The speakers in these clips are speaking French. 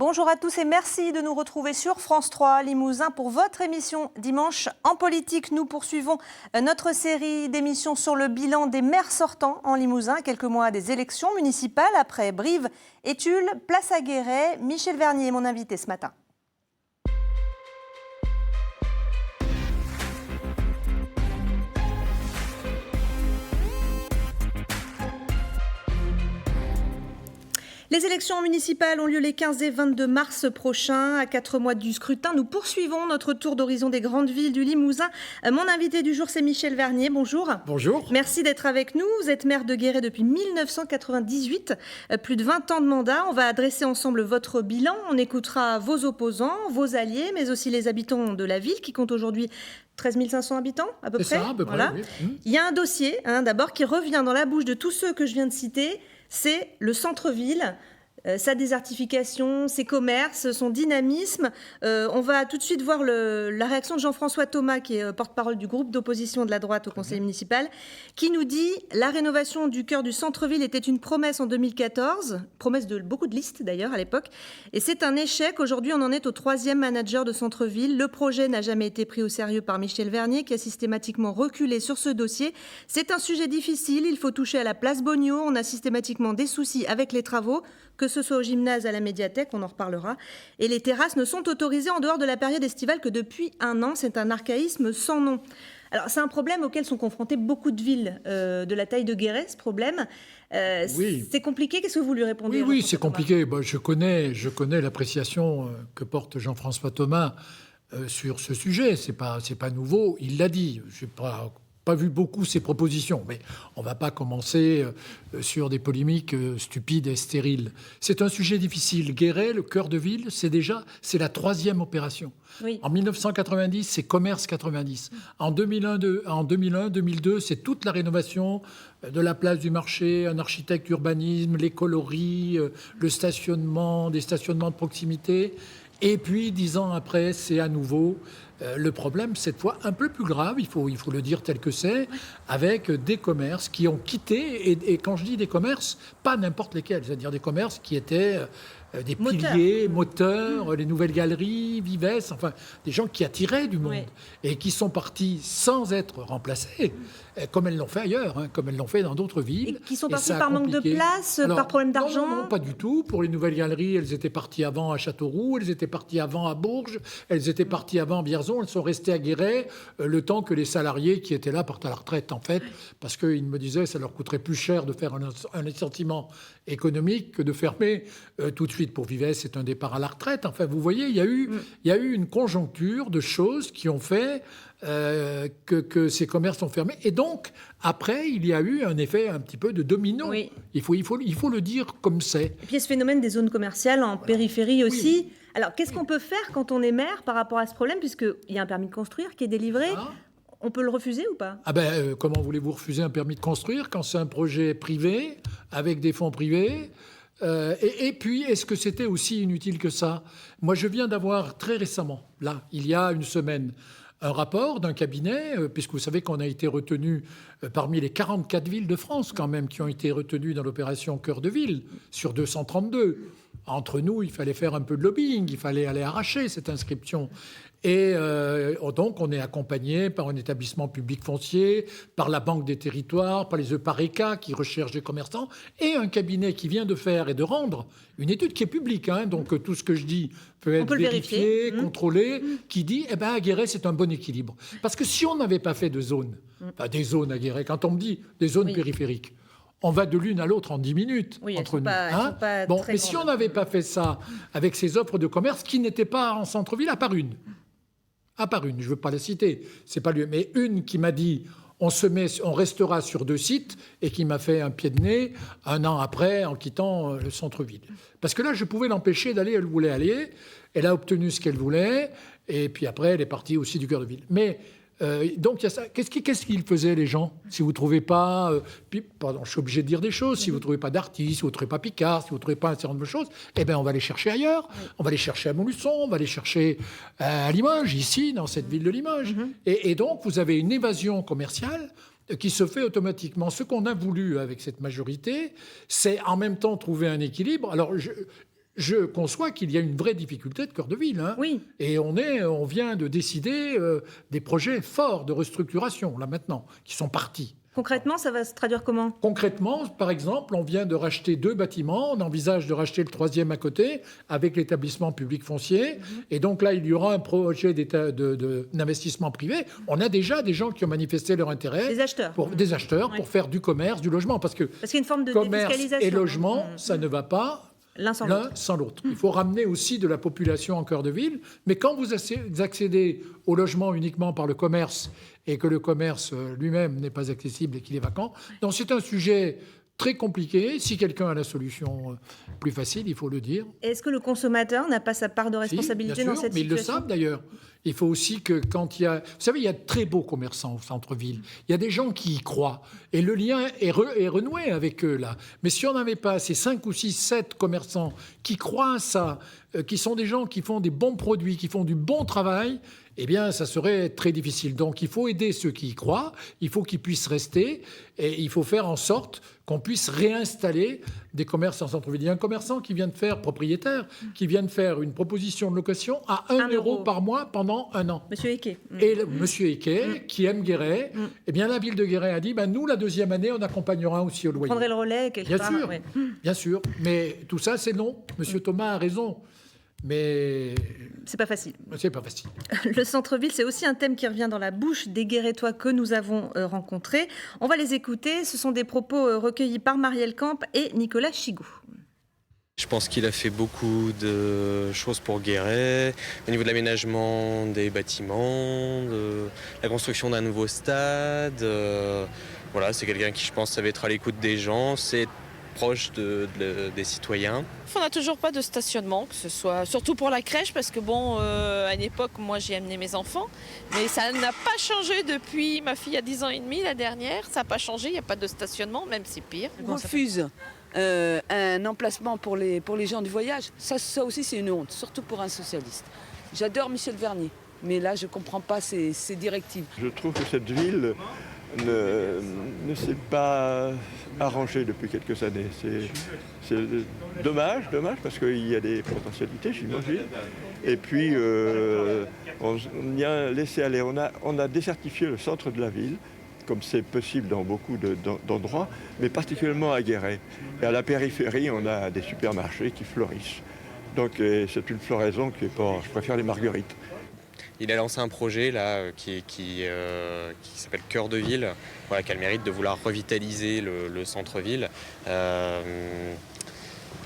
Bonjour à tous et merci de nous retrouver sur France 3 Limousin pour votre émission Dimanche en politique. Nous poursuivons notre série d'émissions sur le bilan des maires sortants en Limousin. Quelques mois des élections municipales après Brive et Tulle, place à Guéret. Michel Vernier est mon invité ce matin. Les élections municipales ont lieu les 15 et 22 mars prochains. À 4 mois du scrutin, nous poursuivons notre tour d'horizon des grandes villes du Limousin. Mon invité du jour, c'est Michel Vernier. Bonjour. Bonjour. Merci d'être avec nous. Vous êtes maire de Guéret depuis 1998, plus de 20 ans de mandat. On va adresser ensemble votre bilan. On écoutera vos opposants, vos alliés, mais aussi les habitants de la ville qui compte aujourd'hui 13 500 habitants à peu près. C'est ça, à peu près, voilà. Oui. Il y a un dossier, d'abord, qui revient dans la bouche de tous ceux que je viens de citer. C'est le centre-ville, sa désertification, ses commerces, son dynamisme. On va tout de suite voir la réaction de Jean-François Thomas, qui est porte-parole du groupe d'opposition de la droite au conseil municipal, qui nous dit « La rénovation du cœur du centre-ville était une promesse en 2014, promesse de beaucoup de listes d'ailleurs à l'époque, et c'est un échec. Aujourd'hui, on en est au 3e manager de centre-ville. Le projet n'a jamais été pris au sérieux par Michel Vernier, qui a systématiquement reculé sur ce dossier. C'est un sujet difficile, il faut toucher à la place Bogno. On a systématiquement des soucis avec les travaux, que ce soit au gymnase, à la médiathèque, on en reparlera. Et les terrasses ne sont autorisées en dehors de la période estivale que depuis 1 an. C'est un archaïsme sans nom. Alors, c'est un problème auquel sont confrontées beaucoup de villes de la taille de Guéret, ce problème. Oui. C'est compliqué. Qu'est-ce que vous lui répondez? Oui, c'est compliqué. Bon, je connais l'appréciation que porte Jean-François Thomas sur ce sujet. C'est pas nouveau. Il l'a dit. Je n'ai pas vu beaucoup ses propositions, mais on ne va pas commencer sur des polémiques stupides et stériles. C'est un sujet difficile. Guéret, le cœur de ville, c'est la 3e opération. Oui. En 1990, c'est Commerce 90. En 2002, c'est toute la rénovation de la place du marché, un architecte urbanisme, les coloris, le stationnement, des stationnements de proximité. Et puis, 10 ans après, c'est à nouveau le problème, cette fois, un peu plus grave, il faut le dire tel que c'est, avec des commerces qui ont quitté, et quand je dis des commerces, pas n'importe lesquels, c'est-à-dire des commerces qui étaient des piliers, moteurs, les nouvelles galeries, Vives, enfin, des gens qui attiraient du monde, et qui sont partis sans être remplacés, comme elles l'ont fait ailleurs, comme elles l'ont fait dans d'autres villes. Et qui sont partis par manque de place, par problème d'argent? Non, pas du tout. Pour les nouvelles galeries, elles étaient parties avant à Châteauroux, elles étaient parties avant à Bourges, elles étaient parties avant à Vierzon, elles sont restées à Guéret le temps que les salariés qui étaient là partent à la retraite, en fait, parce qu'ils me disaient que ça leur coûterait plus cher de faire un licenciement économique que de fermer tout de suite. Pour Vives, c'est un départ à la retraite. Enfin, vous voyez, il y a eu une conjoncture de choses qui ont fait que ces commerces sont fermés. Et donc, après, il y a eu un effet un petit peu de domino. Oui. Il faut le dire comme c'est. Et puis, il y a ce phénomène des zones commerciales en périphérie aussi. Oui. Alors, qu'est-ce qu'on peut faire quand on est maire par rapport à ce problème, puisqu'il y a un permis de construire qui est délivré? On peut le refuser ou pas? Comment voulez-vous refuser un permis de construire quand c'est un projet privé, avec des fonds privés? Et puis, est-ce que c'était aussi inutile que ça? Moi, je viens d'avoir très récemment, là, il y a une semaine, un rapport d'un cabinet, puisque vous savez qu'on a été retenu parmi les 44 villes de France, quand même, qui ont été retenues dans l'opération Cœur de Ville, sur 232. Entre nous, il fallait faire un peu de lobbying, il fallait aller arracher cette inscription. Et donc, on est accompagné par un établissement public foncier, par la Banque des Territoires, par les EPARECA qui recherchent des commerçants, et un cabinet qui vient de faire et de rendre une étude qui est publique. Donc, tout ce que je dis peut être vérifié, contrôlé, qui dit, à Guéret, c'est un bon équilibre. Parce que si on n'avait pas fait de zones, des zones à Guéret, quand on me dit des zones périphériques, on va de l'une à l'autre en 10 minutes entre nous. Mais si on n'avait pas fait ça avec ces offres de commerce qui n'étaient pas en centre-ville, à part une, je ne veux pas la citer, c'est pas lui, mais une qui m'a dit on restera sur 2 sites et qui m'a fait un pied de nez 1 an après en quittant le centre-ville. Parce que là, je pouvais l'empêcher d'aller où elle voulait aller. Elle a obtenu ce qu'elle voulait et puis après, elle est partie aussi du cœur de ville. Mais donc, il y a ça. Qu'est-ce qu'ils faisaient, les gens? Si vous ne trouvez pas... je suis obligé de dire des choses. Si vous ne trouvez pas d'artistes, si vous ne trouvez pas Picard, si vous ne trouvez pas un certain nombre de choses, on va les chercher ailleurs. On va les chercher à Montluçon, on va les chercher à Limoges, ici, dans cette ville de Limoges. Et donc, vous avez une évasion commerciale qui se fait automatiquement. Ce qu'on a voulu avec cette majorité, c'est en même temps trouver un équilibre. Alors, je conçois qu'il y a une vraie difficulté de cœur de ville. Hein. Oui. Et on vient de décider des projets forts de restructuration, là maintenant, qui sont partis. Concrètement, ça va se traduire comment? Concrètement, par exemple, on vient de racheter 2 bâtiments, on envisage de racheter le 3e à côté avec l'établissement public foncier. Et donc là, il y aura un projet d'investissement privé. On a déjà des gens qui ont manifesté leur intérêt. Des acheteurs. Des acheteurs pour faire du commerce, du logement. Parce qu'il y a une forme de commerce défiscalisation. Et logement, ça ne va pas l'un sans l'autre. Il faut ramener aussi de la population en cœur de ville. Mais quand vous accédez au logement uniquement par le commerce et que le commerce lui-même n'est pas accessible et qu'il est vacant, donc c'est un sujet très compliqué. Si quelqu'un a la solution plus facile, il faut le dire. Est-ce que le consommateur n'a pas sa part de responsabilité dans cette situation? Mais ils le savent d'ailleurs. Il faut aussi que quand il y a... Vous savez, il y a de très beaux commerçants au centre-ville. Il y a des gens qui y croient. Et le lien est renoué avec eux, là. Mais si on n'avait pas ces 5 ou 6, 7 commerçants qui croient à ça, qui sont des gens qui font des bons produits, qui font du bon travail, eh bien, ça serait très difficile. Donc, il faut aider ceux qui y croient, il faut qu'ils puissent rester, et il faut faire en sorte qu'on puisse réinstaller des commerces en centre-ville. Il y a un commerçant qui vient de faire, propriétaire, qui vient de faire une proposition de location à 1 euro par mois pendant 1 an. Monsieur Eke. Et Monsieur Eke, qui aime Guéret, eh bien, la ville de Guéret a dit, nous, la 2e année, on accompagnera aussi au loyer. Vous prendrez le relais quelque part. Bien sûr. Mais tout ça, c'est non. Monsieur Thomas a raison. Mais c'est pas facile. C'est pas facile. Le centre-ville, c'est aussi un thème qui revient dans la bouche des Guérétois que nous avons rencontrés. On va les écouter. Ce sont des propos recueillis par Marielle Camp et Nicolas Chigou. Je pense qu'il a fait beaucoup de choses pour Guéret, au niveau de l'aménagement des bâtiments, de la construction d'un nouveau stade. Voilà, c'est quelqu'un qui, je pense, savait être à l'écoute des gens. C'est proche des citoyens. On n'a toujours pas de stationnement, que ce soit surtout pour la crèche, parce que à une époque, moi j'ai amené mes enfants, mais ça n'a pas changé depuis ma fille a 10 ans et demi, la dernière, ça n'a pas changé, il n'y a pas de stationnement, même si pire. On refuse un emplacement pour les gens du voyage, ça aussi c'est une honte, surtout pour un socialiste. J'adore Michel Vernier, mais là je ne comprends pas ses directives. Je trouve que cette ville ne s'est pas arrangée depuis quelques années. C'est dommage, parce qu'il y a des potentialités, j'imagine. Et puis, on y a laissé aller. On a désertifié le centre de la ville, comme c'est possible dans beaucoup d'endroits, mais particulièrement à Guéret. Et à la périphérie, on a des supermarchés qui fleurissent. Donc c'est une floraison qui est pas... Je préfère les marguerites. Il a lancé un projet là, qui s'appelle Cœur de Ville, voilà, qui a le mérite de vouloir revitaliser le centre-ville.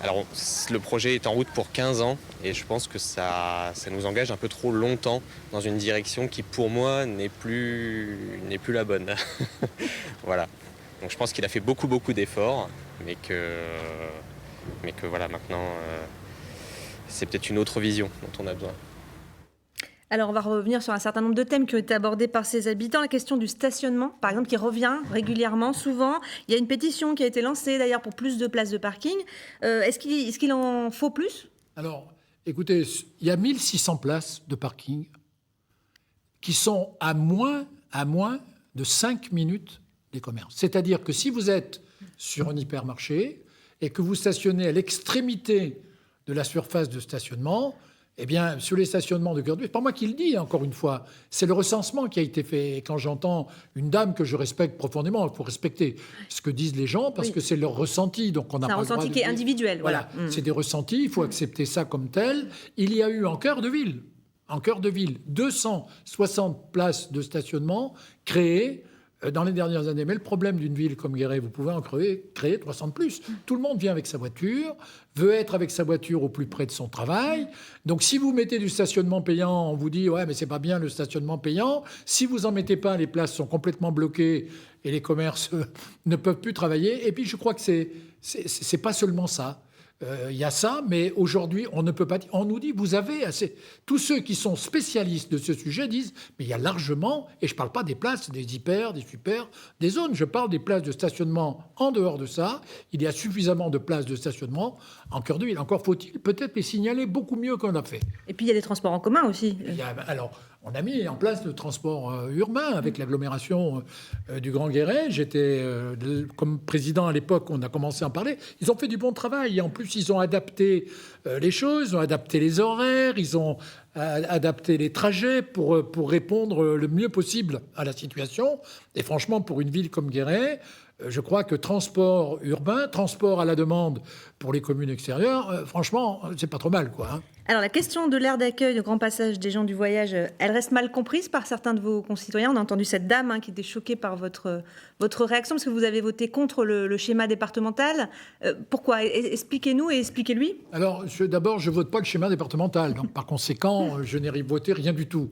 Alors, le projet est en route pour 15 ans et je pense que ça nous engage un peu trop longtemps dans une direction qui, pour moi, n'est plus la bonne. Voilà. Donc, je pense qu'il a fait beaucoup d'efforts, mais que voilà, maintenant, c'est peut-être une autre vision dont on a besoin. Alors, on va revenir sur un certain nombre de thèmes qui ont été abordés par ces habitants. La question du stationnement, par exemple, qui revient régulièrement, souvent. Il y a une pétition qui a été lancée, d'ailleurs, pour plus de places de parking. Est-ce qu'il en faut plus? Alors, écoutez, il y a 1600 places de parking qui sont à moins de 5 minutes des commerces. C'est-à-dire que si vous êtes sur un hypermarché et que vous stationnez à l'extrémité de la surface de stationnement, eh bien, sur les stationnements de cœur de ville, c'est pas moi qui le dis, encore une fois, c'est le recensement qui a été fait. Et quand j'entends une dame que je respecte profondément, il faut respecter ce que disent les gens, parce que c'est leur ressenti. Donc on n'a pas le droit de... C'est un ressenti qui est individuel. Voilà. C'est des ressentis, il faut accepter ça comme tel. Il y a eu en cœur de ville, 260 places de stationnement créées dans les dernières années. Mais le problème d'une ville comme Guéret, vous pouvez en créer 300 de plus. Tout le monde vient avec sa voiture, veut être avec sa voiture au plus près de son travail. Donc si vous mettez du stationnement payant, on vous dit « ouais, mais c'est pas bien le stationnement payant ». Si vous en mettez pas, les places sont complètement bloquées et les commerces ne peuvent plus travailler. Et puis je crois que c'est pas seulement ça. Il y a ça, mais aujourd'hui, on ne peut pas dire... On nous dit, vous avez assez... Tous ceux qui sont spécialistes de ce sujet disent, mais il y a largement, et je ne parle pas des places, des hyper, des super, des zones, je parle des places de stationnement en dehors de ça. Il y a suffisamment de places de stationnement en cœur de ville. Encore faut-il peut-être les signaler beaucoup mieux qu'on a fait. Et puis il y a les transports en commun aussi. Alors, On a mis en place le transport urbain avec l'agglomération du Grand Guéret. J'étais comme président à l'époque, on a commencé à en parler. Ils ont fait du bon travail. Et en plus, ils ont adapté les choses, ils ont adapté les horaires, ils ont adapté les trajets pour répondre le mieux possible à la situation. Et franchement, pour une ville comme Guéret, je crois que transport urbain, transport à la demande pour les communes extérieures, franchement, c'est pas trop mal, quoi. Hein. Alors, la question de l'aire d'accueil, de grand passage des gens du voyage, elle reste mal comprise par certains de vos concitoyens. On a entendu cette dame qui était choquée par votre réaction, parce que vous avez voté contre le schéma départemental. Pourquoi ? Expliquez-nous et expliquez-lui. Alors, d'abord, je ne vote pas le schéma départemental. Donc, par conséquent, je n'ai voté rien du tout.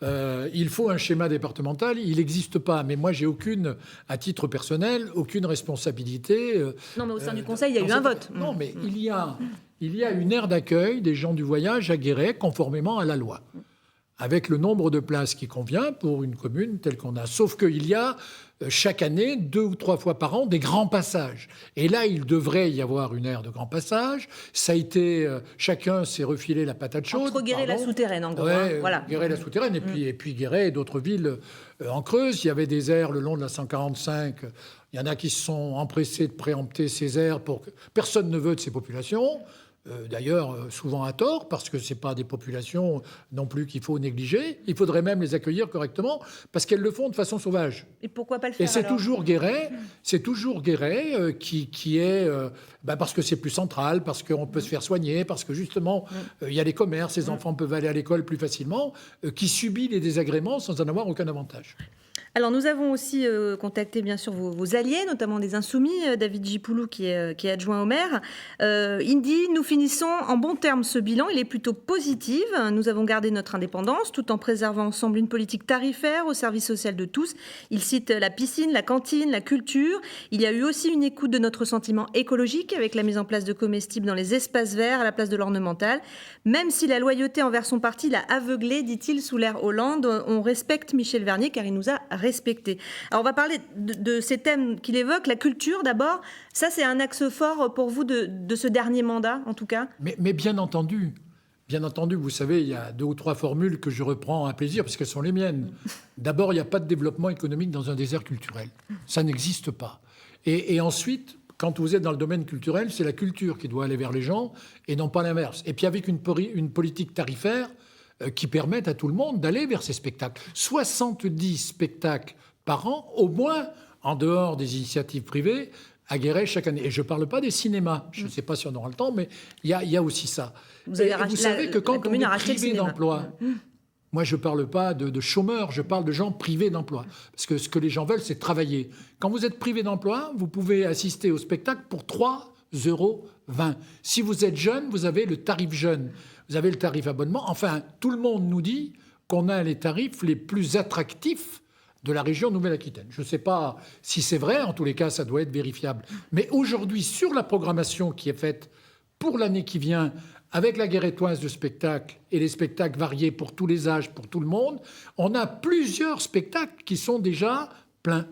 Il faut un schéma départemental, il n'existe pas. Mais moi, j'ai aucune, à titre personnel, aucune responsabilité. Non, mais au sein du Conseil, il y a eu un vote. Non, mais il y a une aire d'accueil des gens du voyage à Guéret, conformément à la loi, avec le nombre de places qui convient pour une commune telle qu'on a. Sauf qu'il y a chaque année, 2 ou 3 fois par an, des grands passages. Et là, il devrait y avoir une aire de grand passage. Ça a été... chacun s'est refilé la patate chaude. Entre Guéret et la Souterraine, en gros. Ouais, voilà. Guéret et la Souterraine. Et puis Guéret et d'autres villes en Creuse. Il y avait des aires le long de la 145. Il y en a qui se sont empressés de préempter ces aires pour que... Personne ne veut de ces populations. D'ailleurs, souvent à tort, parce que ce n'est pas des populations non plus qu'il faut négliger. Il faudrait même les accueillir correctement, parce qu'elles le font de façon sauvage. Et pourquoi pas le faire Et c'est alors toujours Guéret qui est... parce que c'est plus central, parce qu'on peut se faire soigner, parce que justement, il y a les commerces, les enfants peuvent aller à l'école plus facilement, qui subit les désagréments sans en avoir aucun avantage. Alors, nous avons aussi contacté, bien sûr, vos alliés, notamment des Insoumis, David Gipoulou, qui est adjoint au maire. Il dit « Nous finissons en bons termes ce bilan. Il est plutôt positif. Nous avons gardé notre indépendance tout en préservant ensemble une politique tarifaire au service social de tous. » Il cite la piscine, la cantine, la culture. Il y a eu aussi une écoute de notre sentiment écologique avec la mise en place de comestibles dans les espaces verts à la place de l'ornemental. Même si la loyauté envers son parti l'a aveuglé, dit-il, sous l'ère Hollande, on respecte Michel Vernier car il nous a respecté. Alors on va parler de ces thèmes qu'il évoque, la culture d'abord. Ça, c'est un axe fort pour vous de ce dernier mandat, en tout cas. Mais bien entendu, vous savez, il y a 2 ou 3 formules que je reprends à plaisir parce qu'elles sont les miennes. D'abord, il n'y a pas de développement économique dans un désert culturel. Ça n'existe pas. Et ensuite, quand vous êtes dans le domaine culturel, c'est la culture qui doit aller vers les gens et non pas l'inverse. Et puis avec une politique tarifaire qui permettent à tout le monde d'aller vers ces spectacles. 70 spectacles par an, au moins, en dehors des initiatives privées, à Guéret chaque année. Et je ne parle pas des cinémas. Je ne sais pas si on aura le temps, mais il y a aussi ça. Vous savez que quand on est privé d'emploi, moi je ne parle pas de chômeurs, je parle de gens privés d'emploi. Parce que ce que les gens veulent, c'est travailler. Quand vous êtes privé d'emploi, vous pouvez assister au spectacle pour 3,20 €. Si vous êtes jeune, vous avez le tarif jeune. Vous avez le tarif abonnement. Enfin, tout le monde nous dit qu'on a les tarifs les plus attractifs de la région Nouvelle-Aquitaine. Je ne sais pas si c'est vrai. En tous les cas, ça doit être vérifiable. Mais aujourd'hui, sur la programmation qui est faite pour l'année qui vient, avec la guérétoise de spectacles et les spectacles variés pour tous les âges, pour tout le monde, on a plusieurs spectacles qui sont déjà pleins.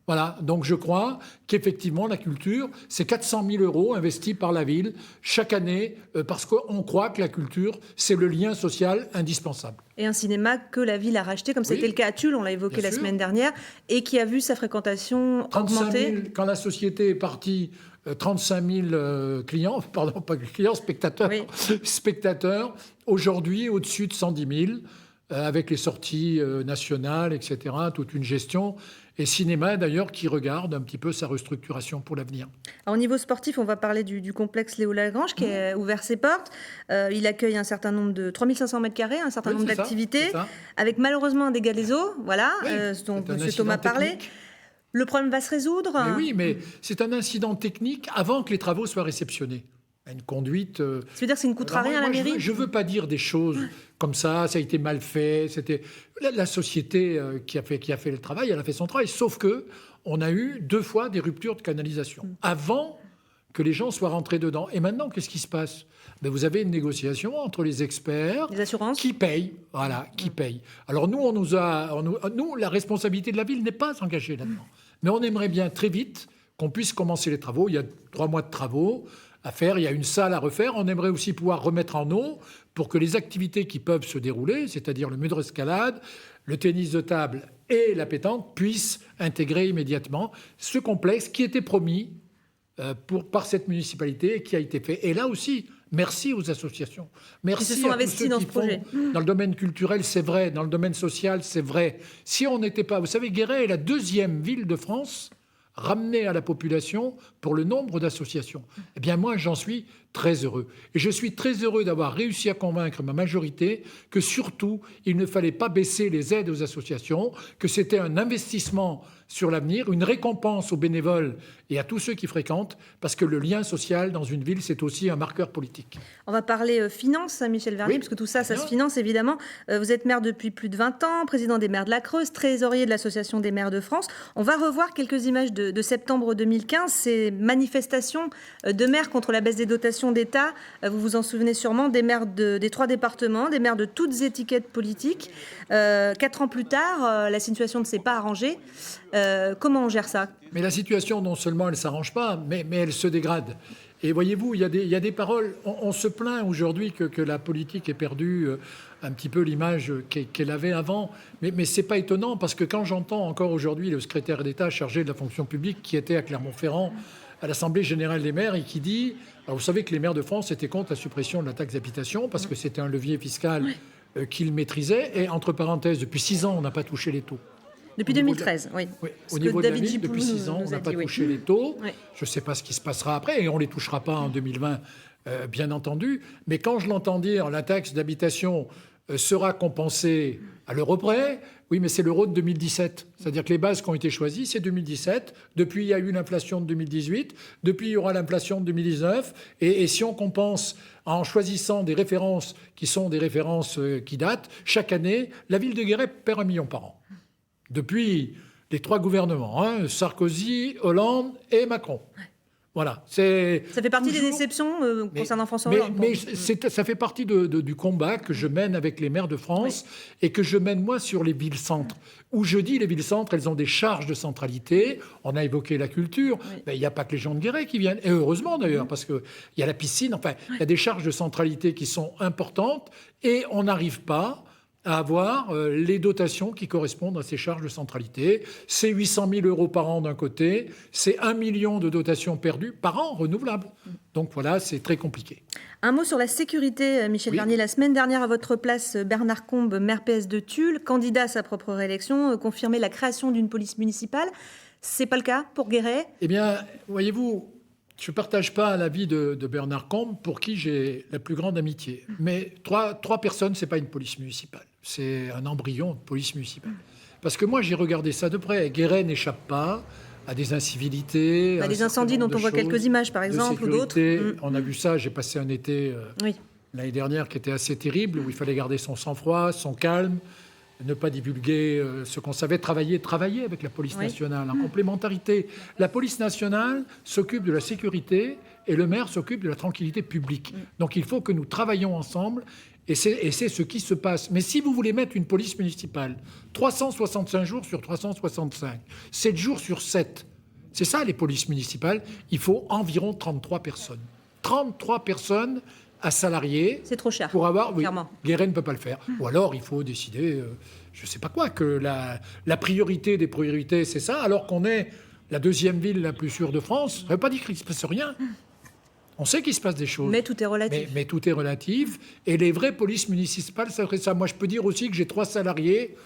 Voilà, donc je crois qu'effectivement, la culture, c'est 400 000 € investis par la ville chaque année, parce qu'on croit que la culture, c'est le lien social indispensable. Et un cinéma que la ville a racheté, comme c'était le cas à Tulle, on l'a évoqué la semaine dernière, et qui a vu sa fréquentation augmenter. Quand la société est partie, 35 000 clients, pardon, pas clients, spectateurs, spectateurs, aujourd'hui au-dessus de 110 000, avec les sorties nationales, etc., toute une gestion. Et cinéma, d'ailleurs, qui regarde un petit peu sa restructuration pour l'avenir. Au niveau sportif, on va parler du complexe Léo Lagrange qui a ouvert ses portes. Il accueille un certain nombre de 3500 m², un certain nombre d'activités, avec malheureusement un dégât des eaux, voilà, dont M. Thomas parlait. Le problème va se résoudre. Mais oui, mais c'est un incident technique avant que les travaux soient réceptionnés. Une conduite... Ça veut dire que c'est une coûte à rien à la mairie ? Je ne veux pas dire des choses comme ça a été mal fait. C'était la société qui a fait le travail, elle a fait son travail. Sauf qu'on a eu 2 fois des ruptures de canalisation avant que les gens soient rentrés dedans. Et maintenant, qu'est-ce qui se passe ? Vous avez une négociation entre les experts... Les assurances ? Qui payent. Voilà, qui payent. Alors nous, nous, la responsabilité de la ville n'est pas engagée là-dedans. Mais on aimerait bien très vite qu'on puisse commencer les travaux. Il y a 3 mois de travaux à faire, il y a une salle à refaire. On aimerait aussi pouvoir remettre en eau pour que les activités qui peuvent se dérouler, c'est-à-dire le mur escalade, le tennis de table et la pétanque, puissent intégrer immédiatement ce complexe qui était promis par cette municipalité et qui a été fait. Et là aussi, merci aux associations. Merci qui se sont à tous investis ceux dans qui ce projet. Dans le domaine culturel, c'est vrai. Dans le domaine social, c'est vrai. Si on n'était pas... Vous savez, Guéret est la 2e ville de France ramenée à la population pour le nombre d'associations. Eh bien, moi, j'en suis très heureux. Et je suis très heureux d'avoir réussi à convaincre ma majorité que, surtout, il ne fallait pas baisser les aides aux associations, que c'était un investissement sur l'avenir, une récompense aux bénévoles et à tous ceux qui fréquentent, parce que le lien social dans une ville, c'est aussi un marqueur politique. On va parler finances, Michel Vernier, Oui, parce que tout ça, ça bien. se finance évidemment. Vous êtes maire depuis plus de 20 ans, président des maires de la Creuse, trésorier de l'Association des maires de France. On va revoir quelques images de septembre 2015, ces manifestations de maires contre la baisse des dotations d'État. Vous vous en souvenez sûrement, des maires des 3 départements, des maires de toutes étiquettes politiques. 4 ans plus tard, la situation ne s'est pas arrangée. Comment on gère ça ? Mais la situation, non seulement elle ne s'arrange pas, mais elle se dégrade. Et voyez-vous, il y a des paroles. On se plaint aujourd'hui que la politique ait perdu un petit peu l'image qu'elle avait avant. Mais ce n'est pas étonnant, parce que quand j'entends encore aujourd'hui le secrétaire d'État chargé de la fonction publique qui était à Clermont-Ferrand, à l'Assemblée générale des maires, et qui dit... Alors vous savez que les maires de France étaient contre la suppression de la taxe d'habitation, parce que c'était un levier fiscal qu'ils maîtrisaient. Et entre parenthèses, depuis 6 ans, on n'a pas touché les taux. Depuis 2013, oui. Oui, Ce au que niveau de la David ville, depuis Gipoulou 6 ans, on nous a n'a pas dit, oui. touché les taux. Oui. Je ne sais pas ce qui se passera après, et on ne les touchera pas en 2020, bien entendu. Mais quand je l'entends dire, la taxe d'habitation sera compensée à l'euro près, oui, mais c'est l'euro de 2017. C'est-à-dire que les bases qui ont été choisies, c'est 2017. Depuis, il y a eu l'inflation de 2018. Depuis, il y aura l'inflation de 2019. Et si on compense en choisissant des références qui sont des références qui datent, chaque année, la ville de Guéret perd 1 million par an. Depuis les 3 gouvernements, Sarkozy, Hollande et Macron. Voilà. Ça fait partie des toujours... déceptions concernant François Hollande. Mais ça fait partie du combat que je mène avec les maires de France et que je mène, moi, sur les villes-centres. Où je dis les villes-centres, elles ont des charges de centralité. On a évoqué la culture. Ben, il n'y a pas que les gens de Guéret qui viennent. Et heureusement, d'ailleurs, parce qu'il y a la piscine. Enfin, il y a des charges de centralité qui sont importantes et on n'arrive pas à avoir les dotations qui correspondent à ces charges de centralité. C'est 800 000 euros par an d'un côté, c'est 1 million de dotations perdues par an renouvelables. Donc voilà, c'est très compliqué. Un mot sur la sécurité, Michel Vernier. La semaine dernière, à votre place, Bernard Combe, maire PS de Tulle, candidat à sa propre réélection, confirmait la création d'une police municipale. C'est pas le cas pour Guéret ? Eh bien, voyez-vous, je ne partage pas l'avis de Bernard Combe, pour qui j'ai la plus grande amitié. Mais 3 personnes, ce n'est pas une police municipale. C'est un embryon de police municipale. Parce que moi, j'ai regardé ça de près. Guéret n'échappe pas à des incivilités. À des incendies dont on voit quelques images, par exemple, ou d'autres. On a vu ça. J'ai passé un été l'année dernière qui était assez terrible, où il fallait garder son sang-froid, son calme, ne pas divulguer ce qu'on savait, travailler avec la police nationale, en complémentarité. La police nationale s'occupe de la sécurité et le maire s'occupe de la tranquillité publique. Donc il faut que nous travaillions ensemble et c'est ce qui se passe. Mais si vous voulez mettre une police municipale 365 jours sur 365, 7 jours sur 7, c'est ça les polices municipales, il faut environ 33 personnes. 33 personnes à salariés. C'est trop cher. Pour avoir, clairement. Guéret ne peut pas le faire. Ou alors il faut décider, je ne sais pas quoi, que la priorité des priorités, c'est ça, alors qu'on est la 2e ville la plus sûre de France. Ça ne veut pas dire qu'il ne se passe rien. On sait qu'il se passe des choses. Mais tout est relatif. Mais tout est relatif. Et les vraies polices municipales, ça serait ça. Moi, je peux dire aussi que j'ai 3 salariés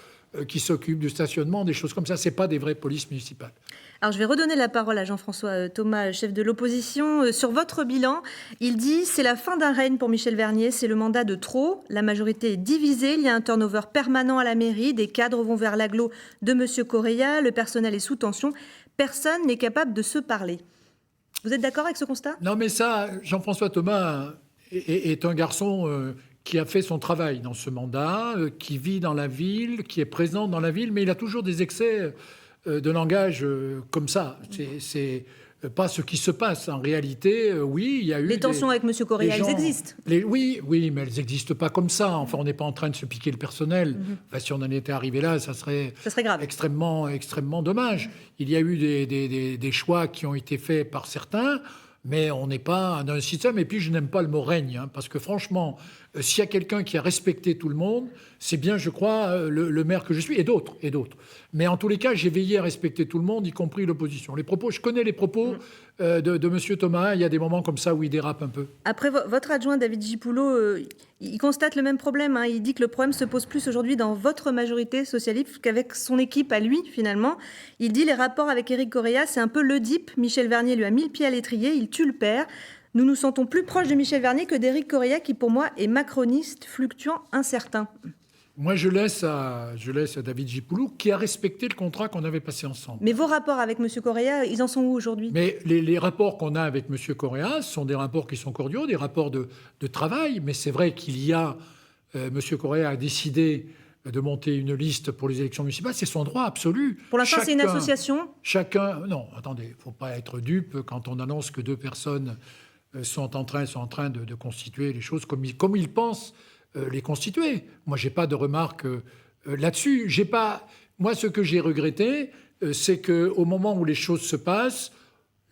qui s'occupent du stationnement, des choses comme ça. Ce n'est pas des vraies polices municipales. Alors, je vais redonner la parole à Jean-François Thomas, chef de l'opposition. Sur votre bilan, il dit « C'est la fin d'un règne pour Michel Vernier, c'est le mandat de trop. La majorité est divisée, il y a un turnover permanent à la mairie, des cadres vont vers l'agglo de M. Correia, le personnel est sous tension. Personne n'est capable de se parler. » Vous êtes d'accord avec ce constat ? Non, mais ça, Jean-François Thomas est un garçon qui a fait son travail dans ce mandat, qui vit dans la ville, qui est présent dans la ville, mais il a toujours des excès de langage comme ça. C'est pas ce qui se passe. En réalité, oui, il y a eu... Les tensions avec M. Correia, elles existent. Oui, mais elles n'existent pas comme ça. Enfin, on n'est pas en train de se piquer le personnel. Enfin, si on en était arrivé là, ça serait grave. Extrêmement dommage. Il y a eu des choix qui ont été faits par certains, mais on n'est pas dans un système. Et puis, je n'aime pas le mot règne, parce que franchement, S'il y a quelqu'un qui a respecté tout le monde, c'est bien, je crois, le maire que je suis, et d'autres. Mais en tous les cas, j'ai veillé à respecter tout le monde, y compris l'opposition. Je connais les propos de M. Thomas. Il y a des moments comme ça où il dérape un peu. Après, votre adjoint, David Gipoulot, il constate le même problème. Il dit que le problème se pose plus aujourd'hui dans votre majorité socialiste qu'avec son équipe à lui, finalement. Il dit les rapports avec Éric Correia, c'est un peu l'Oedipe. Michel Vernier lui a mis le pied à l'étrier, il tue le père. Nous nous sentons plus proches de Michel Vernier que d'Éric Correia, qui pour moi est macroniste, fluctuant, incertain. Moi, je laisse à David Gipoulot, qui a respecté le contrat qu'on avait passé ensemble. Mais vos rapports avec M. Correia, ils en sont où aujourd'hui ? Mais les rapports qu'on a avec M. Correia sont des rapports qui sont cordiaux, des rapports de travail. Mais c'est vrai qu'il y a... M. Correia a décidé de monter une liste pour les élections municipales. C'est son droit absolu. Pour l'instant, c'est une association ? Non, attendez, il ne faut pas être dupe quand on annonce que 2 personnes sont en train de constituer les choses comme ils pensent les constituer. Moi, je n'ai pas de remarques là-dessus. Moi, ce que j'ai regretté, c'est qu'au moment où les choses se passent,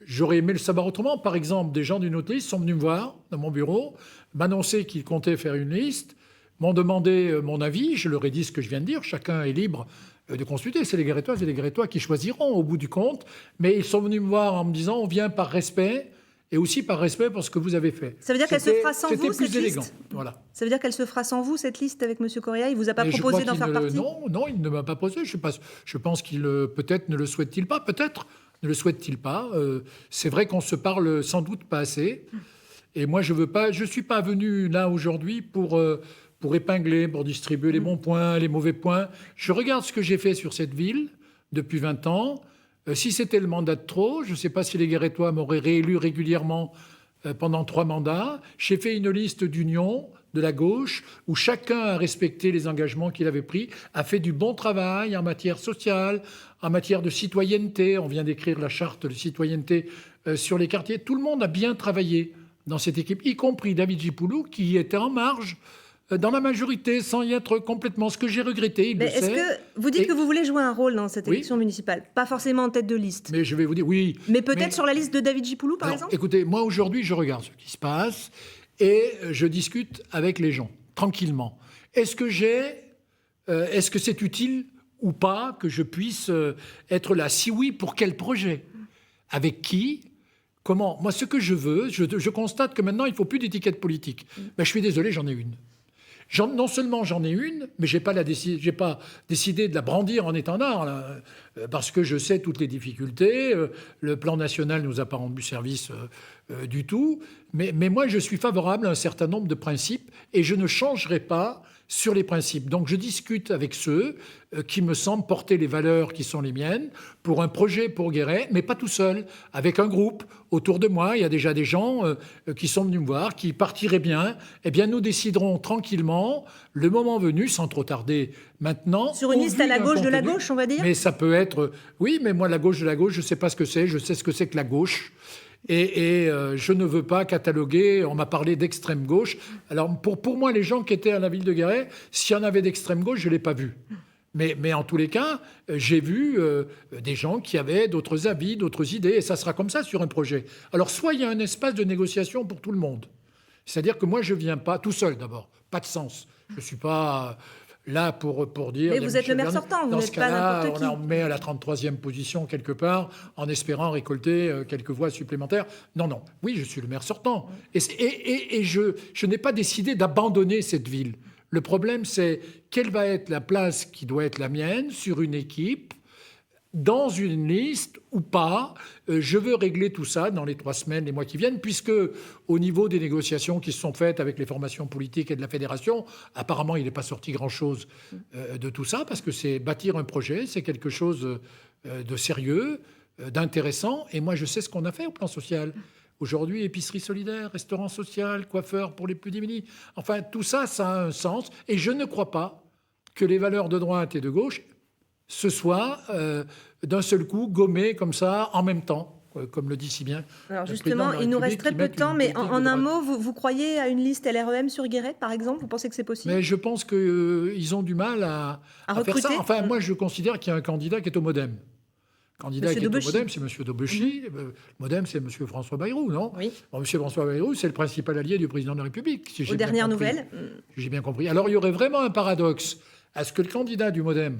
j'aurais aimé le savoir autrement. Par exemple, des gens d'une autre liste sont venus me voir dans mon bureau, m'annoncer qu'ils comptaient faire une liste, m'ont demandé mon avis. Je leur ai dit ce que je viens de dire. Chacun est libre de consulter. C'est les Guérétoises et les Guérétois qui choisiront au bout du compte. Mais ils sont venus me voir en me disant on vient par respect et aussi par respect pour ce que vous avez fait. Ça veut dire qu'elle se fera sans vous, cette plus élégant. liste ? Voilà. Ça veut dire qu'elle se fera sans vous, cette liste, avec M. Correia ? Il ne vous a pas proposé d'en faire partie ? Non, il ne m'a pas posé. Je pense qu'il peut-être ne le souhaite-t-il pas. Peut-être ne le souhaite-t-il pas. C'est vrai qu'on se parle sans doute pas assez. Et moi, je suis pas venu là aujourd'hui pour épingler, pour distribuer les bons points, les mauvais points. Je regarde ce que j'ai fait sur cette ville depuis 20 ans. Si c'était le mandat de trop, je ne sais pas si les Guérétois m'auraient réélu régulièrement pendant 3 mandats. J'ai fait une liste d'union de la gauche où chacun a respecté les engagements qu'il avait pris, a fait du bon travail en matière sociale, en matière de citoyenneté. On vient d'écrire la charte de citoyenneté sur les quartiers. Tout le monde a bien travaillé dans cette équipe, y compris David Gipoulot, qui était en marge dans la majorité, sans y être complètement. Ce que j'ai regretté, Est-ce que vous dites que vous voulez jouer un rôle dans cette élection municipale ? Pas forcément en tête de liste. Mais je vais vous dire, oui. Mais peut-être sur la liste de David Gipoulot, par exemple ? Écoutez, moi aujourd'hui, je regarde ce qui se passe et je discute avec les gens, tranquillement. Est-ce que c'est utile ou pas que je puisse être là ? Si oui, pour quel projet ? Avec qui ? Comment ? Moi, ce que je veux, je constate que maintenant, il ne faut plus d'étiquette politique. Ben, je suis désolé, j'en ai une. Non seulement j'en ai une, mais je n'ai pas décidé de la brandir en étendard, là, parce que je sais toutes les difficultés. Le plan national ne nous a pas rendu service du tout. Mais moi, je suis favorable à un certain nombre de principes et je ne changerai pas sur les principes. Donc je discute avec ceux qui me semblent porter les valeurs qui sont les miennes pour un projet pour Guéret, mais pas tout seul, avec un groupe. Autour de moi, il y a déjà des gens qui sont venus me voir, qui partiraient bien. Eh bien, nous déciderons tranquillement, le moment venu, sans trop tarder maintenant. Sur une liste à la gauche de la gauche, on va dire ? Mais ça peut être... Oui, mais moi, la gauche de la gauche, je ne sais pas ce que c'est. Je sais ce que c'est que la gauche. Et je ne veux pas cataloguer, on m'a parlé d'extrême gauche. Alors pour moi, les gens qui étaient à la ville de Guéret, s'il y en avait d'extrême gauche, je ne l'ai pas vu. Mais en tous les cas, j'ai vu des gens qui avaient d'autres avis, d'autres idées, et ça sera comme ça sur un projet. Alors soit il y a un espace de négociation pour tout le monde. C'est-à-dire que moi, je ne viens pas tout seul d'abord, pas de sens. Je ne suis pas... là pour dire... Mais vous êtes le maire sortant, vous n'êtes pas n'importe qui. On met à la 33e position quelque part en espérant récolter quelques voix supplémentaires. Non. Oui, je suis le maire sortant. Et je n'ai pas décidé d'abandonner cette ville. Le problème, c'est quelle va être la place qui doit être la mienne sur une équipe, dans une liste ou pas. Je veux régler tout ça dans les 3 semaines, les mois qui viennent, puisque au niveau des négociations qui se sont faites avec les formations politiques et de la fédération, apparemment, il n'est pas sorti grand-chose de tout ça, parce que c'est bâtir un projet, c'est quelque chose de sérieux, d'intéressant. Et moi, je sais ce qu'on a fait au plan social. Aujourd'hui, épicerie solidaire, restaurant social, coiffeur pour les plus démunis. Enfin, tout ça, ça a un sens. Et je ne crois pas que les valeurs de droite et de gauche ce soit d'un seul coup gommé comme ça en même temps, comme le dit si bien. Alors justement, il nous reste très peu de temps, mais en un mot, vous croyez à une liste LREM sur Guéret, par exemple ? Vous pensez que c'est possible ? Mais je pense qu'ils ont du mal à faire ça. Enfin, moi, je considère qu'il y a un candidat qui est au MoDem. candidat Monsieur qui est au Dobuchy. MoDem, c'est M. Dobuchy. Le MoDem, c'est M. François Bayrou, non? Oui. Bon, M. François Bayrou, c'est le principal allié du président de la République, si j'ai Aux bien dernières compris. nouvelles. J'ai bien compris. Alors, il y aurait vraiment un paradoxe à ce que le candidat du MoDem,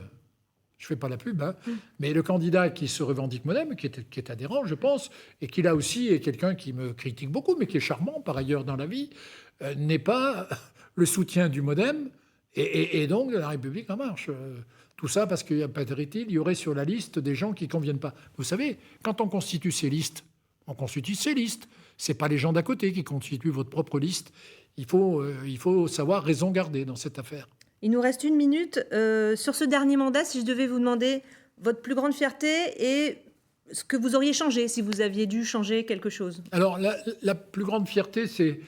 je ne fais pas la pub, hein, mais le candidat qui se revendique MoDem, qui est adhérent, je pense, et qui là aussi est quelqu'un qui me critique beaucoup, mais qui est charmant par ailleurs dans la vie, n'est pas le soutien du MoDem et donc de la République en marche. Tout ça parce qu'il y a, paraît-il, il y aurait sur la liste des gens qui ne conviennent pas. Vous savez, quand on constitue ces listes, on constitue ces listes. Ce n'est pas les gens d'à côté qui constituent votre propre liste. Il faut savoir raison garder dans cette affaire. Il nous reste 1 minute. Sur ce dernier mandat, si je devais vous demander votre plus grande fierté et ce que vous auriez changé si vous aviez dû changer quelque chose. Alors, la plus grande fierté, c'est...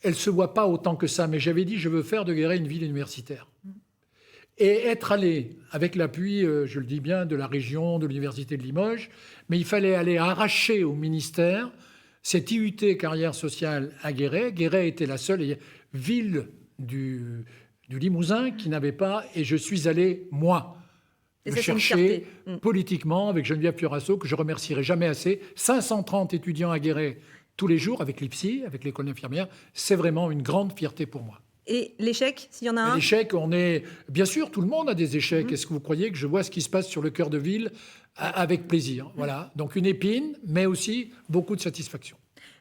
Elle ne se voit pas autant que ça, mais j'avais dit, je veux faire de Guéret une ville universitaire. Et être allé, avec l'appui, je le dis bien, de la région, de l'Université de Limoges, mais il fallait aller arracher au ministère cette IUT carrière sociale à Guéret. Guéret était la seule ville du Limousin qui n'avait pas, et je suis allé, moi, Et le ça, c'est une chercher fierté. politiquement avec Geneviève Fiorasso, que je remercierai jamais assez. 530 étudiants à Guéret tous les jours avec l'IPSI, avec l'école d'infirmière. C'est vraiment une grande fierté pour moi. Et l'échec, s'il y en a un? L'échec, on est... Bien sûr, tout le monde a des échecs. Est-ce que vous croyez que je vois ce qui se passe sur le cœur de ville avec plaisir? Voilà. Donc une épine, mais aussi beaucoup de satisfaction.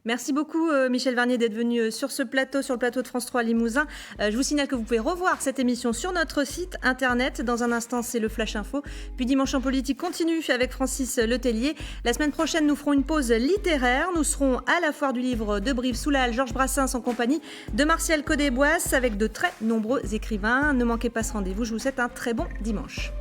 Merci beaucoup Michel Vernier d'être venu sur ce plateau, sur le plateau de France 3 Limousin. Je vous signale que vous pouvez revoir cette émission sur notre site internet. Dans un instant, c'est le Flash Info. Puis Dimanche en politique continue avec Francis Letellier. La semaine prochaine, nous ferons une pause littéraire. Nous serons à la foire du livre de Brive sous la halle Georges Brassens en compagnie de Martial Codé-Boisse avec de très nombreux écrivains. Ne manquez pas ce rendez-vous. Je vous souhaite un très bon dimanche.